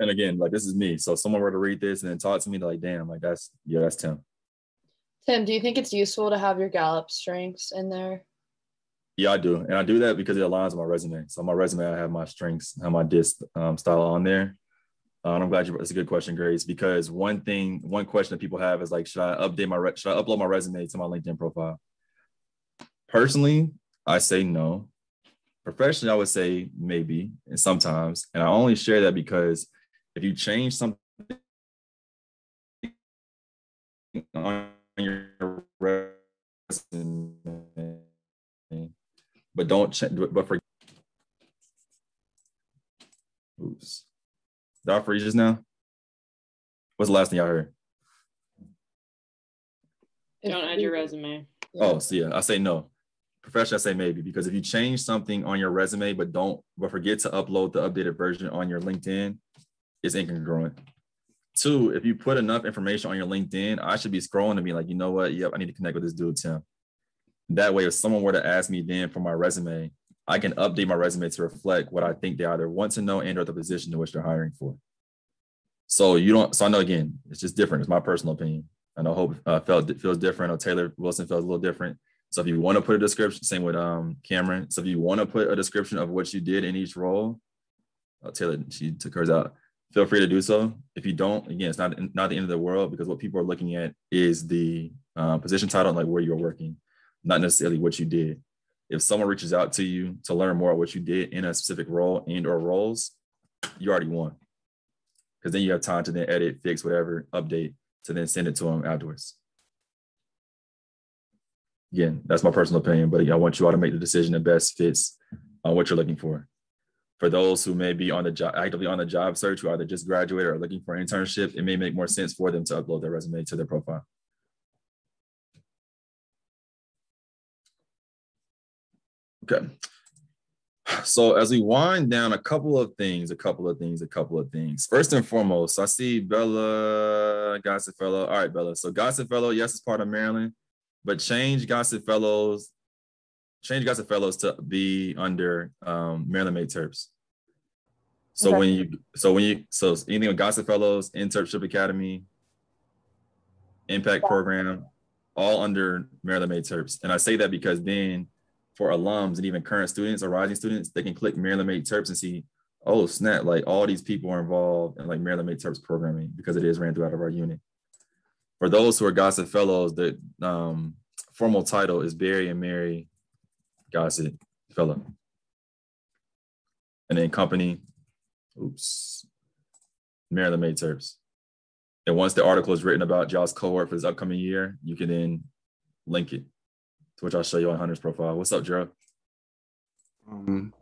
And again, like, this is me. So if someone were to read this and then talk to me, they're like, damn, like that's Tim.
Tim, do you think it's useful to have your Gallup strengths in there?
Yeah, I do. And I do that because it aligns with my resume. So on my resume, I have my strengths, I have my DISC style on there. And I'm glad it's a good question, Grace, because one question that people have is like, should I upload my resume to my LinkedIn profile? Personally, I say no. Professionally, I would say maybe, and sometimes. And I only share that because if you change something on your resume, but don't change, but for oops. Did I freeze just now? What's the last thing y'all heard?
Don't add your resume.
Oh, so yeah, I say no. Professionally, I say maybe, because if you change something on your resume, but forget to upload the updated version on your LinkedIn, it's incongruent. Two, if you put enough information on your LinkedIn, I should be scrolling to be like, you know what? Yep, I need to connect with this dude, Tim. That way, if someone were to ask me then for my resume, I can update my resume to reflect what I think they either want to know and or the position in which they're hiring for. So I know, again, it's just different. It's my personal opinion. I know Hope feels different. Or Taylor Wilson feels a little different. So if you want to put a description, same with Cameron. So if you want to put a description of what you did in each role, Taylor, she took hers out. Feel free to do so. If you don't, again, it's not the end of the world, because what people are looking at is the position title, like where you're working, not necessarily what you did. If someone reaches out to you to learn more what you did in a specific role and or roles, you already won. Because then you have time to then edit, fix, whatever, update, to then send it to them afterwards. Again, that's my personal opinion, but I want you all to make the decision that best fits what you're looking for. For those who may be actively on the job search, who either just graduated or looking for an internship, it may make more sense for them to upload their resume to their profile. Okay. So as we wind down, a couple of things. First and foremost, I see Bella Gossip Fellow. All right, Bella. So Gossip Fellow, yes, it's part of Maryland, but change Gossip Fellows to be under Maryland Made Terps. So okay. So anything with Gossip Fellows, Internship Academy, Impact Program, all under Maryland Made Terps. And I say that because then for alums and even current students or rising students, they can click Maryland Made Terps and see, oh snap, like all these people are involved in like Maryland Made Terps programming, because it is ran through out of our unit. For those who are Gossip Fellows, formal title is Barry and Mary Gossett Fellow. And then company, Maryland May Terps. And once the article is written about y'all's cohort for this upcoming year, you can then link it to which I'll show you on Hunter's profile. What's up, Gerald?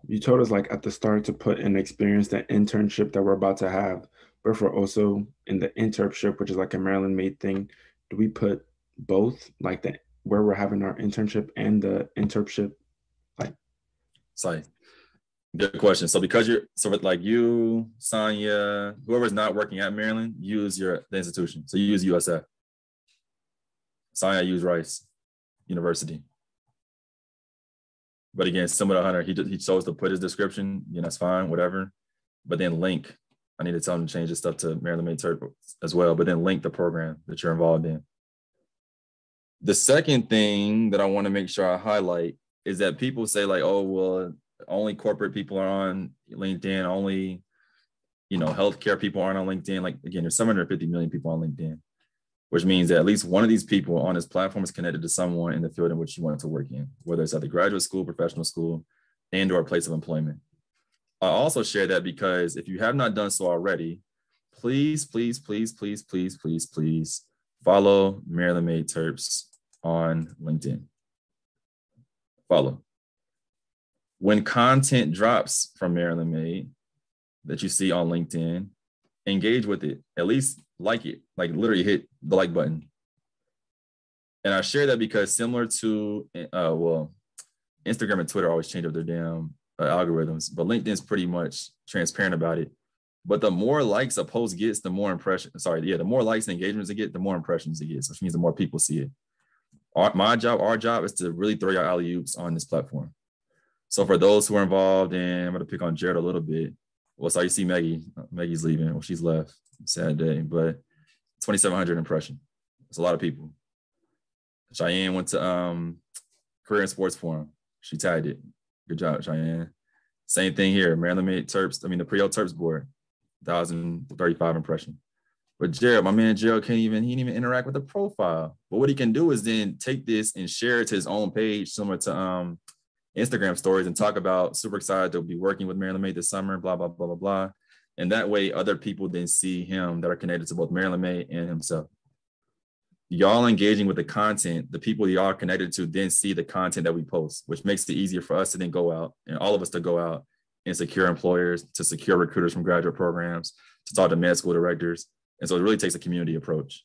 You told us like at the start to put in experience the internship that we're about to have, but if we're also in the internship, which is like a Maryland made thing, do we put both, like the where we're having our internship and the internship? Like,
sorry, good question. So because you're like you, Sonia, whoever's not working at Maryland, use the institution. So you use USF. Sonia, use Rice University. But again, similar to Hunter, he chose to put his description, that's fine, whatever. But then link, I need to tell him to change his stuff to Maryland May Terp as well, but then link the program that you're involved in. The second thing that I want to make sure I highlight is that people say like, oh, well, only corporate people are on LinkedIn, only, healthcare people aren't on LinkedIn. Like, again, there's 750 million people on LinkedIn, which means that at least one of these people on this platform is connected to someone in the field in which you want to work in, whether it's at the graduate school, professional school, and or place of employment. I also share that because if you have not done so already, please follow Maryland May Terps on LinkedIn. Follow. When content drops from Maryland May that you see on LinkedIn, engage with it, at least like it, like literally hit the like button. And I share that because similar to, Instagram and Twitter always change up their damn algorithms, but LinkedIn is pretty much transparent about it. But the more likes a post gets, the more the more likes and engagements it get, the more impressions it gets, which means the more people see it. Our job is to really throw your alley-oops on this platform. So for those who are involved in, I'm going to pick on Jared a little bit. Well, so you see Maggie. Maggie's leaving. Well, she's left. Sad day, but 2,700 impression. That's a lot of people. Cheyenne went to Career and Sports Forum. She tagged it. Good job, Cheyenne. Same thing here. Maryland May Terps. The Pre-O Terps board, 1,035 impression. But Gerald, my man Gerald he didn't even interact with the profile. But what he can do is then take this and share it to his own page, similar to Instagram stories, and talk about super excited to be working with Maryland May this summer, blah, blah, blah, blah, blah. And that way other people then see him that are connected to both Maryland May and himself. Y'all engaging with the content, the people y'all are connected to then see the content that we post, which makes it easier for us to then go out and all of us to go out and secure employers, to secure recruiters from graduate programs, to talk to med school directors. And so it really takes a community approach.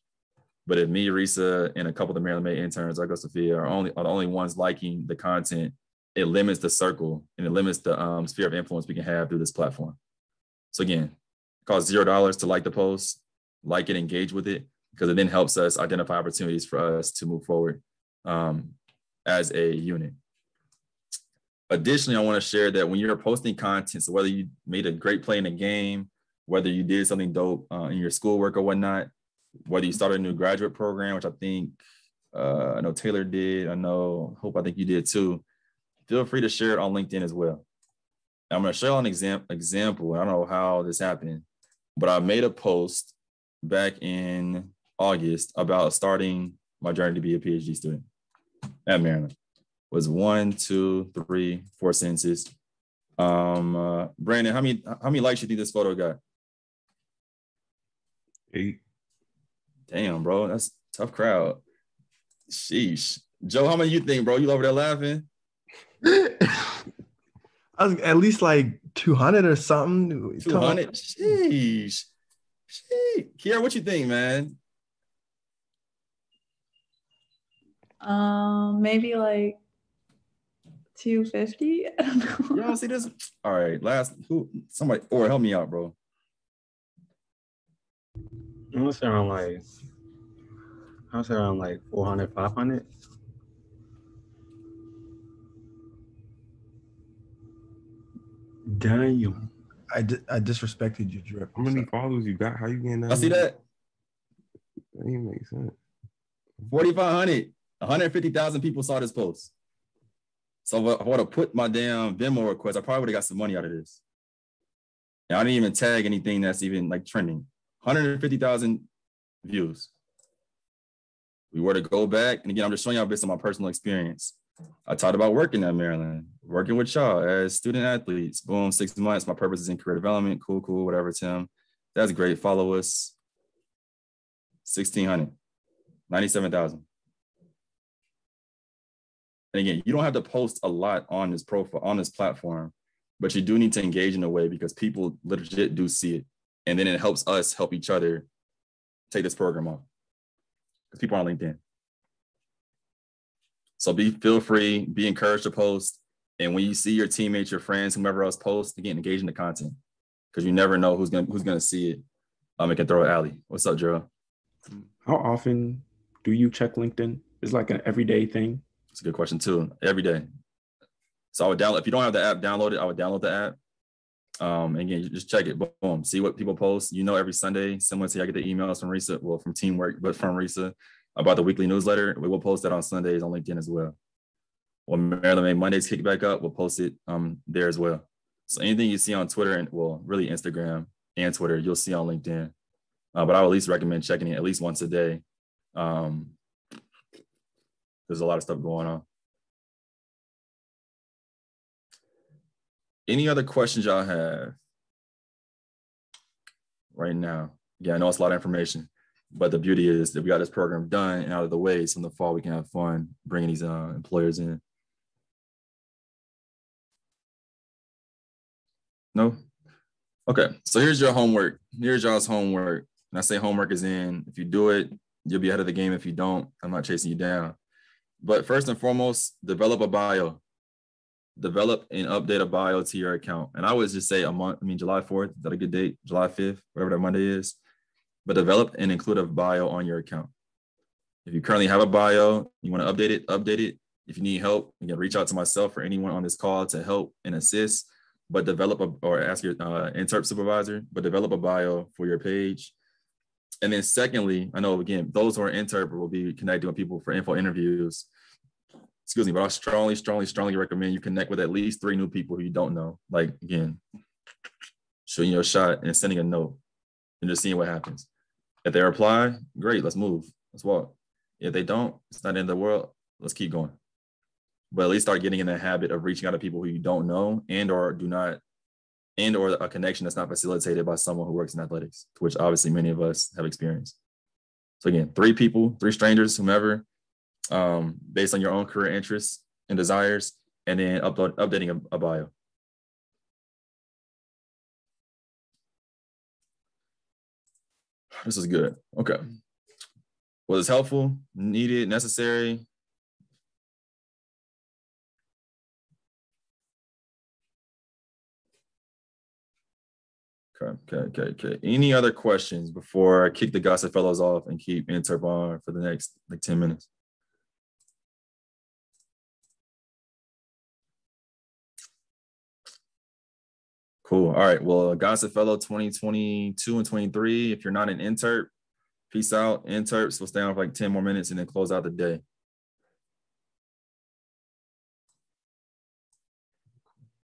But if me, Risa, and a couple of the Maryland May interns, like Sophia, are the only ones liking the content, it limits the circle and it limits the sphere of influence we can have through this platform. So again, it costs $0 to like the post, like it, engage with it, because it then helps us identify opportunities for us to move forward as a unit. Additionally, I want to share that when you're posting content, so whether you made a great play in a game, whether you did something dope in your schoolwork or whatnot, whether you started a new graduate program, which I think I know Taylor did, I think you did too, feel free to share it on LinkedIn as well. I'm going to show an example. I don't know how this happened, but I made a post back in August about starting my journey to be a PhD student at Maryland. It was 1, 2, 3, 4 sentences. Brandon, how many likes you think this photo got?
8.
Damn, bro, that's a tough crowd. Sheesh. Joe, how many you think, bro? You over there laughing?
I was at least like 200 or something.
200? Sheesh. Kiara, what you think, man?
Maybe like 250. I don't know.
You don't see this? All right, somebody, or help me out, bro.
I'm gonna say around like 400, 500. Damn.
I disrespected you, Drip.
How many followers you got? How you getting that?
I see that.
That didn't make sense.
4,500. 150,000 people saw this post. So if I would have put my damn Venmo request, I probably would have got some money out of this. And I didn't even tag anything that's even like trending. 150,000 views. we were to go back, and again, I'm just showing y'all based on my personal experience. I talked about working at Maryland, working with y'all as student athletes. Boom, 6 months. My purpose is in career development. Cool, whatever, Tim. That's great. Follow us. 1,600, 97,000. And again, you don't have to post a lot on this profile, on this platform, but you do need to engage in a way because people legit do see it. And then it helps us help each other take this program off. Because people are on LinkedIn. So feel free, be encouraged to post. And when you see your teammates, your friends, whomever else post, again, engage in the content. Because you never know who's gonna see it. It can throw an alley. What's up, Gerald?
How often do you check LinkedIn? It's like an everyday thing.
It's a good question too. Every day. So I would download, if you don't have the app downloaded, I would download the app. Again, you just check it, boom, see what people post. Every Sunday, similar to I get the emails from Risa, well, from Teamwork, but from Risa about the weekly newsletter. We will post that on Sundays on LinkedIn as well. When Maryland May Mondays kick back up, we'll post it there as well. So anything you see on Twitter and really Instagram and Twitter, you'll see on LinkedIn. But I would at least recommend checking it at least once a day. There's a lot of stuff going on. Any other questions y'all have right now? Yeah, I know it's a lot of information, but the beauty is that we got this program done and out of the way. So in the fall, we can have fun bringing these employers in. No? Okay, so here's your homework. Here's y'all's homework. And I say homework is in. If you do it, you'll be ahead of the game. If you don't, I'm not chasing you down. But first and foremost, develop a bio. Develop and update a bio to your account. And I would just say July 4th, is that a good date? July 5th, whatever that Monday is. But develop and include a bio on your account. If you currently have a bio, you want to update it. If you need help, you can reach out to myself or anyone on this call to help and assist. But or ask your interp supervisor, but develop a bio for your page. And then secondly, I know, again, those who are interp will be connecting with people for info interviews. Excuse me, but I strongly recommend you connect with at least 3 new people who you don't know. Like, again, shooting your shot and sending a note and just seeing what happens. If they reply, great, let's move. Let's walk. If they don't, it's not the end of the world. Let's keep going. But at least start getting in the habit of reaching out to people who you don't know or a connection that's not facilitated by someone who works in athletics, which obviously many of us have experienced. So again, 3 people, 3 strangers, whomever, based on your own career interests and desires, and then updating a bio. This is good. Okay. Was this helpful, needed, necessary? Okay. Any other questions before I kick the Gossip Fellows off and keep Interp on for the next 10 minutes? Cool. All right. Well, Gossip Fellow 2022 and 23. If you're not an Interp, peace out. Interps will stay on for like 10 more minutes and then close out the day.